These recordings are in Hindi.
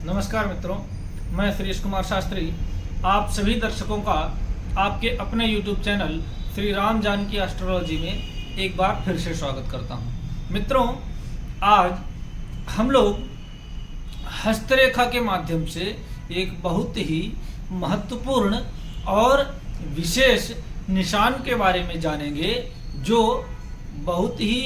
नमस्कार मित्रों, मैं श्रीश कुमार शास्त्री आप सभी दर्शकों का आपके अपने YouTube channel Shri Ram Janki astrology में एक बार फिर से स्वागत करता हूं। मित्रों, आज हम लोग हस्तरेखा के माध्यम से एक बहुत ही महत्वपूर्ण और विशेष निशान के बारे में जानेंगे, जो बहुत ही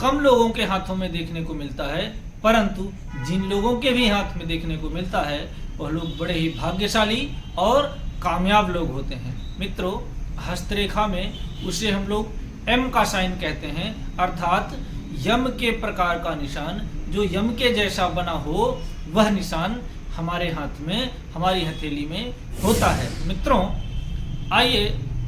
कम लोगों के हाथों में देखने को मिलता है, परंतु जिन लोगों के भी हाथ में देखने को मिलता है वह लोग बड़े ही भाग्यशाली और कामयाब लोग होते हैं। मित्रों, हस्तरेखा में उसे हम लोग एम का साइन कहते हैं, अर्थात यम के प्रकार का निशान, जो यम के जैसा बना हो वह निशान हमारे हाथ में, हमारी हथेली में होता है। मित्रों, आइए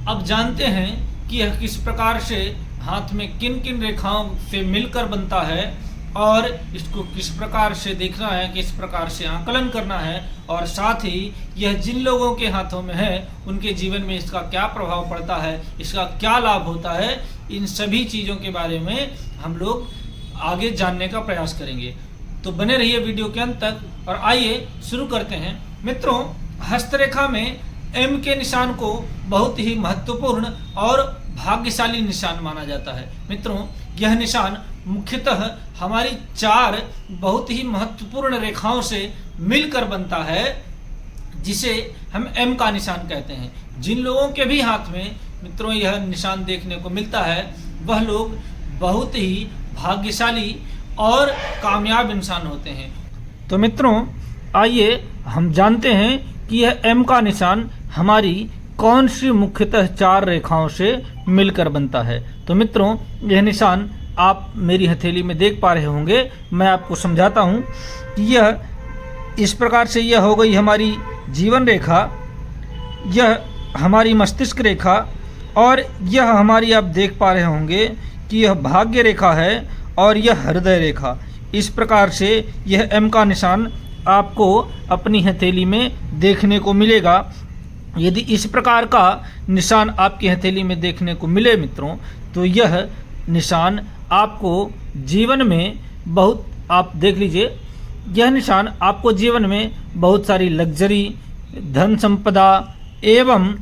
अब जानते हैं कि यह किस प्रकार से हाथ में किन किन रेखाओं से मिलकर बनता है और इसको किस प्रकार से देखना है, किस प्रकार से आकलन करना है, और साथ ही यह जिन लोगों के हाथों में है उनके जीवन में इसका क्या प्रभाव पड़ता है, इसका क्या लाभ होता है, इन सभी चीज़ों के बारे में हम लोग आगे जानने का प्रयास करेंगे। तो बने रहिए वीडियो के अंत तक और आइए शुरू करते हैं। मित्रों, हस्तरेखा में एम के निशान को बहुत ही महत्वपूर्ण और भाग्यशाली निशान माना जाता है। मित्रों, यह निशान मुख्यतः हमारी 4 बहुत ही महत्वपूर्ण रेखाओं से मिलकर बनता है, जिसे हम एम का निशान कहते हैं। जिन लोगों के भी हाथ में मित्रों यह निशान देखने को मिलता है वह लोग बहुत ही भाग्यशाली और कामयाब इंसान होते हैं। तो मित्रों, आइए हम जानते हैं कि यह एम का निशान हमारी कौन सी मुख्यतः 4 रेखाओं से मिलकर बनता है। तो मित्रों, यह निशान आप मेरी हथेली में देख पा रहे होंगे। मैं आपको समझाता हूँ कि यह इस प्रकार से यह हो गई हमारी जीवन रेखा, यह हमारी मस्तिष्क रेखा, और यह हमारी आप देख पा रहे होंगे कि यह भाग्य रेखा है और यह हृदय रेखा। इस प्रकार से यह एम का निशान आपको अपनी हथेली में देखने को मिलेगा। यदि इस प्रकार का निशान आपकी हथेली में देखने को मिले मित्रों, तो यह निशान आपको जीवन में बहुत, आप देख लीजिए, यह निशान आपको जीवन में बहुत सारी लग्जरी, धन संपदा एवं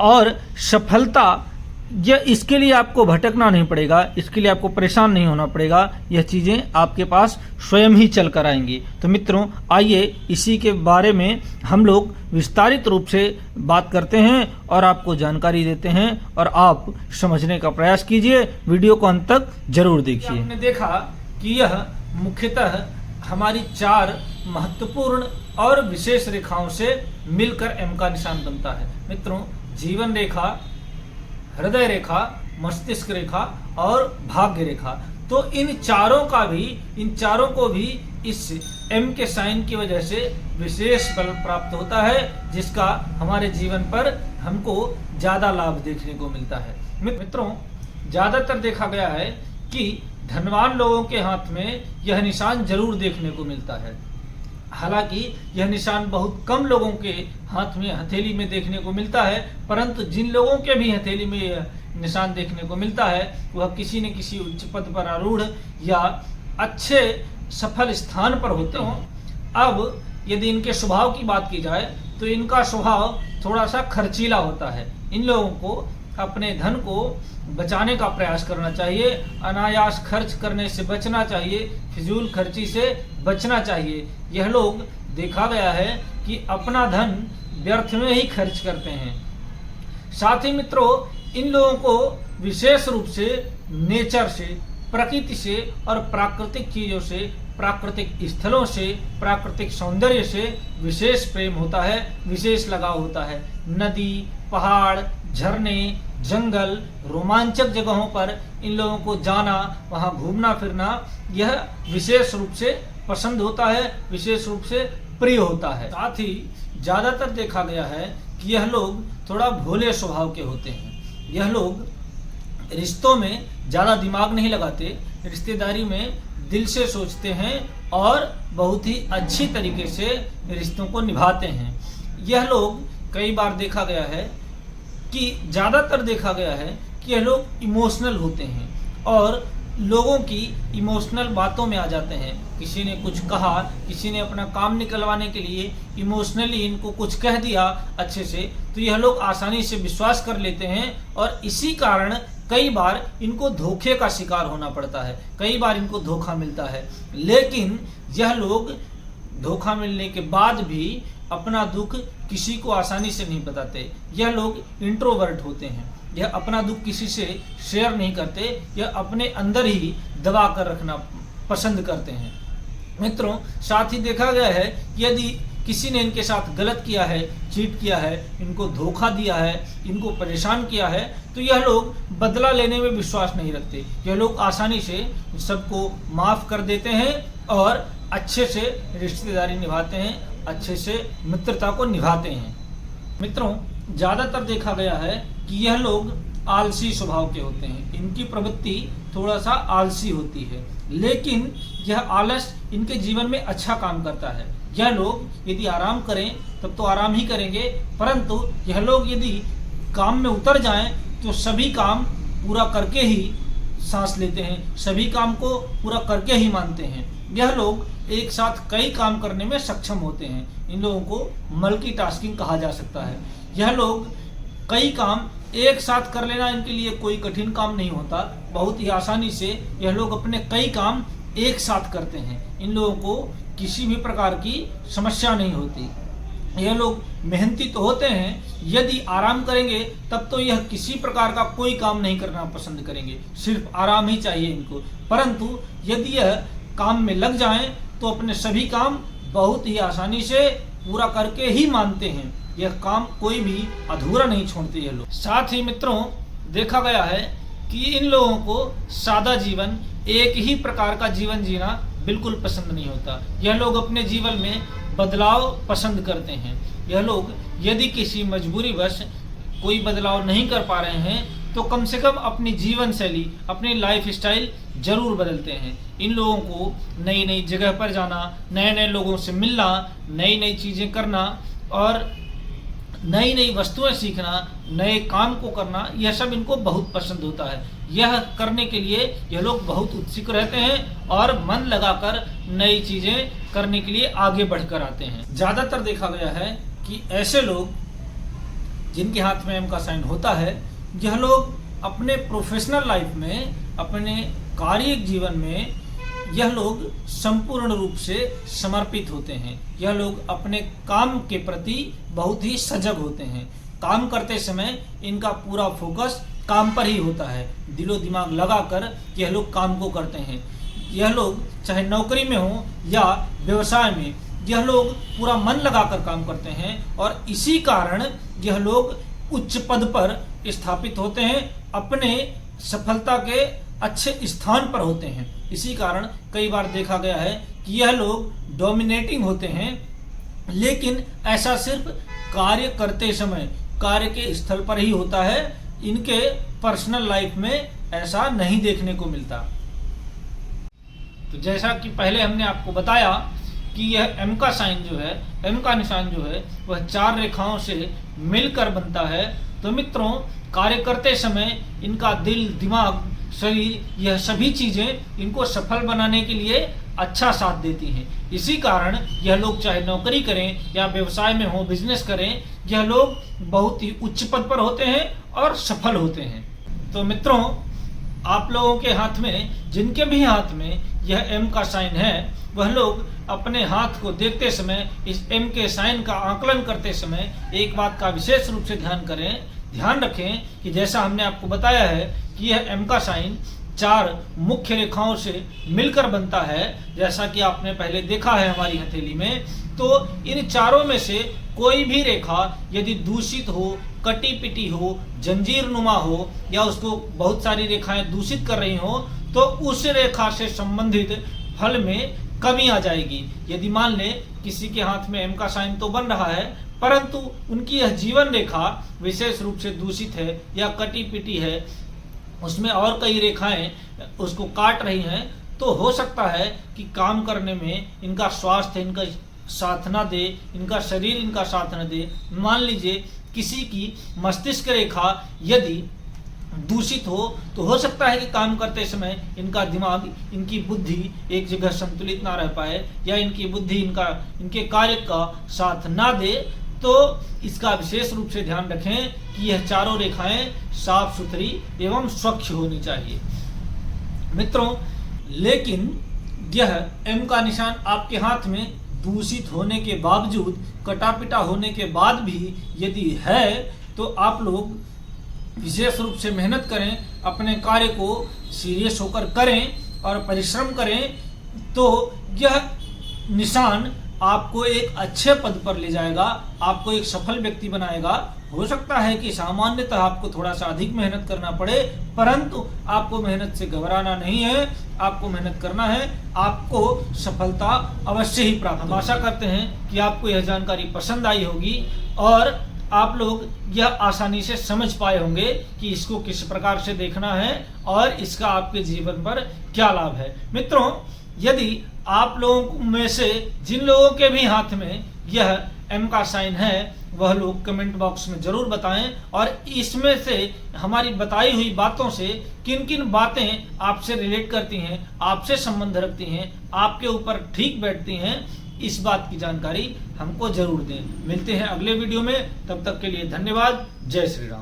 और सफलता, यह इसके लिए आपको भटकना नहीं पड़ेगा, इसके लिए आपको परेशान नहीं होना पड़ेगा। यह चीज़ें आपके पास स्वयं ही चल कर आएंगी। तो मित्रों, आइए इसी के बारे में हम लोग विस्तारित रूप से बात करते हैं और आपको जानकारी देते हैं, और आप समझने का प्रयास कीजिए। वीडियो को अंत तक जरूर देखिए। आपने देखा कि यह मुख्यतः हमारी 4 महत्वपूर्ण और विशेष रेखाओं से मिलकर एम का निशान बनता है। मित्रों, जीवन रेखा, हृदय रेखा, मस्तिष्क रेखा और भाग्य रेखा, तो इन चारों को भी इस एम के साइन की वजह से विशेष बल प्राप्त होता है, जिसका हमारे जीवन पर हमको ज्यादा लाभ देखने को मिलता है। मित्रों, ज्यादातर देखा गया है कि धनवान लोगों के हाथ में यह निशान जरूर देखने को मिलता है। हालांकि यह निशान बहुत कम लोगों के हाथ में, हथेली में देखने को मिलता है, परंतु जिन लोगों के भी हथेली में यह निशान देखने को मिलता है वह किसी न किसी उच्च पद पर आरूढ़ या अच्छे सफल स्थान पर होते हैं। अब यदि इनके स्वभाव की बात की जाए तो इनका स्वभाव थोड़ा सा खर्चीला होता है। इन लोगों को अपने धन को बचाने का प्रयास करना चाहिए, अनायास खर्च करने से बचना चाहिए, फिजूल खर्ची से बचना चाहिए। यह लोग देखा गया है कि अपना धन व्यर्थ में ही खर्च करते हैं। साथ ही मित्रों, इन लोगों को विशेष रूप से नेचर से, प्रकृति से और प्राकृतिक चीजों से, प्राकृतिक स्थलों से, प्राकृतिक सौंदर्य से विशेष प्रेम होता है, विशेष लगाव होता है। नदी, पहाड़, झरने, जंगल, रोमांचक जगहों पर इन लोगों को जाना, वहां घूमना फिरना, यह विशेष रूप से पसंद होता है, विशेष रूप से प्रिय होता है। साथ ही ज्यादातर देखा गया है कि यह लोग थोड़ा भोले स्वभाव के होते हैं। यह लोग रिश्तों में ज्यादा दिमाग नहीं लगाते, रिश्तेदारी में दिल से सोचते हैं और बहुत ही अच्छी तरीके से रिश्तों को निभाते हैं। यह लोग कई बार देखा गया है कि ज्यादातर देखा गया है कि यह लोग इमोशनल होते हैं और लोगों की इमोशनल बातों में आ जाते हैं। किसी ने कुछ कहा, किसी ने अपना काम निकलवाने के लिए इमोशनली इनको कुछ कह दिया अच्छे से, तो यह लोग आसानी से विश्वास कर लेते हैं और इसी कारण कई बार इनको धोखे का शिकार होना पड़ता है, कई बार इनको धोखा मिलता है। लेकिन यह लोग धोखा मिलने के बाद भी अपना दुख किसी को आसानी से नहीं बताते। यह लोग इंट्रोवर्ट होते हैं, यह अपना दुख किसी से शेयर नहीं करते, यह अपने अंदर ही दबा कर रखना पसंद करते हैं। मित्रों, साथ ही देखा गया है कि यदि किसी ने इनके साथ गलत किया है, चीट किया है, इनको धोखा दिया है, इनको परेशान किया है, तो यह लोग बदला लेने में विश्वास नहीं रखते। यह लोग आसानी से सबको माफ कर देते हैं और अच्छे से रिश्तेदारी निभाते हैं, अच्छे से मित्रता को निभाते हैं। मित्रों, ज़्यादातर देखा गया है कि यह लोग आलसी स्वभाव के होते हैं, इनकी प्रवृत्ति थोड़ा सा आलसी होती है, लेकिन यह आलस इनके जीवन में अच्छा काम करता है। यह लोग यदि आराम करें तब तो आराम ही करेंगे, परंतु यह लोग यदि काम में उतर जाएं तो सभी काम पूरा करके ही सांस लेते हैं, सभी काम को पूरा करके ही मानते हैं। यह लोग एक साथ कई काम करने में सक्षम होते हैं, इन लोगों को मल्टीटास्किंग कहा जा सकता है। यह लोग कई काम एक साथ कर लेना इनके लिए कोई कठिन काम नहीं होता, बहुत ही आसानी से यह लोग अपने कई काम एक साथ करते हैं। इन लोगों को किसी भी प्रकार की समस्या नहीं होती। यह लोग मेहनती तो होते हैं, यदि आराम करेंगे तब तो यह किसी प्रकार का कोई काम नहीं करना पसंद करेंगे, सिर्फ आराम ही चाहिए इनको। परंतु यदि यह काम में लग जाएं तो अपने सभी काम बहुत ही आसानी से पूरा करके ही मानते हैं, यह काम कोई भी अधूरा नहीं छोड़ते ये लोग। साथ ही मित्रों, देखा गया है कि इन लोगों को सादा जीवन, एक ही प्रकार का जीवन जीना बिल्कुल पसंद नहीं होता। यह लोग अपने जीवन में बदलाव पसंद करते हैं। यह लोग यदि किसी मजबूरीवश कोई बदलाव नहीं कर पा रहे हैं तो कम से कम अपनी जीवन शैली, अपनी लाइफ स्टाइल जरूर बदलते हैं। इन लोगों को नई नई जगह पर जाना, नए नए लोगों से मिलना, नई नई चीज़ें करना और नई नई वस्तुएं सीखना, नए काम को करना, यह सब इनको बहुत पसंद होता है। यह करने के लिए यह लोग बहुत उत्सुक रहते हैं और मन लगाकर नई चीज़ें करने के लिए आगे बढ़कर आते हैं। ज़्यादातर देखा गया है कि ऐसे लोग जिनके हाथ में एम का साइन होता है, यह लोग अपने प्रोफेशनल लाइफ में, अपने कार्य जीवन में यह लोग संपूर्ण रूप से समर्पित होते हैं। यह लोग अपने काम के प्रति बहुत ही सजग होते हैं। काम करते समय इनका पूरा फोकस काम पर ही होता है, दिलो दिमाग लगाकर यह लोग काम को करते हैं। यह लोग चाहे नौकरी में हो या व्यवसाय में, यह लोग पूरा मन लगाकर काम करते हैं और इसी कारण यह लोग उच्च पद पर स्थापित होते हैं, अपने सफलता के अच्छे स्थान पर होते हैं। इसी कारण कई बार देखा गया है कि यह लोग डोमिनेटिंग होते हैं, लेकिन ऐसा सिर्फ कार्य करते समय, कार्य के स्थल पर ही होता है। इनके पर्सनल लाइफ में ऐसा नहीं देखने को मिलता। तो जैसा कि पहले हमने आपको बताया कि यह एम का साइन जो है, एम का निशान जो है, वह 4 रेखाओं से मिलकर बनता है। तो मित्रों, कार्य करते समय इनका दिल, दिमाग, शरीर, यह सभी चीजें इनको सफल बनाने के लिए अच्छा साथ देती हैं। इसी कारण यह लोग चाहे नौकरी करें या व्यवसाय में हो, बिजनेस करें, यह लोग बहुत ही उच्च पद पर होते हैं और सफल होते हैं। तो मित्रों, आप लोगों के हाथ में, जिनके भी हाथ में यह एम का साइन है, वह लोग अपने हाथ को देखते समय, इस एम के साइन का आकलन करते समय एक बात का विशेष रूप से ध्यान रखें कि जैसा हमने आपको बताया है कि यह एम का साइन 4 मुख्य रेखाओं से मिलकर बनता है। जैसा कि आपने पहले देखा है हमारी हथेली में, तो इन चारों में से कोई भी रेखा यदि दूषित हो, कटी पिटी हो, जंजीर नुमा हो या उसको बहुत सारी रेखाएं दूषित कर रही हो, तो उस रेखा से संबंधित फल में कमी आ जाएगी। यदि मान लें किसी के हाथ में एम का साइन तो बन रहा है, परंतु उनकी यह जीवन रेखा विशेष रूप से दूषित है या कटी पिटी है, उसमें और कई रेखाएं उसको काट रही हैं, तो हो सकता है कि काम करने में इनका स्वास्थ्य इनका साथ ना दे, इनका शरीर इनका साथ न दे। मान लीजिए किसी की मस्तिष्क रेखा यदि दूषित हो तो हो सकता है कि काम करते समय इनका दिमाग, इनकी बुद्धि एक जगह संतुलित ना रह पाए, या इनकी बुद्धि इनके कार्य का साथ ना दे। तो इसका विशेष रूप से ध्यान रखें कि यह चारों रेखाएं साफ सुथरी एवं स्वच्छ होनी चाहिए। मित्रों, लेकिन यह एम का निशान आपके हाथ में दूषित होने के बावजूद, कटापिटा होने के बाद भी यदि है, तो आप लोग विशेष रूप से मेहनत करें, अपने कार्य को सीरियस होकर करें और परिश्रम करें, तो यह निशान आपको एक अच्छे पद पर ले जाएगा, आपको एक सफल व्यक्ति बनाएगा। हो सकता है कि सामान्यतः आपको थोड़ा सा अधिक मेहनत करना पड़े, परंतु आपको मेहनत से घबराना नहीं है, आपको मेहनत करना है, आपको सफलता अवश्य ही प्राप्त। हम आशा करते हैं कि आपको यह जानकारी पसंद आई होगी और आप लोग यह आसानी से समझ पाए होंगे कि इसको किस प्रकार से देखना है और इसका आपके जीवन पर क्या लाभ है। मित्रों, यदि आप लोगों में से जिन लोगों के भी हाथ में यह एम का साइन है, वह लोग कमेंट बॉक्स में जरूर बताएं और इसमें से हमारी बताई हुई बातों से किन किन बातें आपसे रिलेट करती हैं, आपसे संबंध रखती हैं, आपके ऊपर ठीक बैठती हैं, इस बात की जानकारी हमको जरूर दें। मिलते हैं अगले वीडियो में, तब तक के लिए धन्यवाद। जय श्री राम।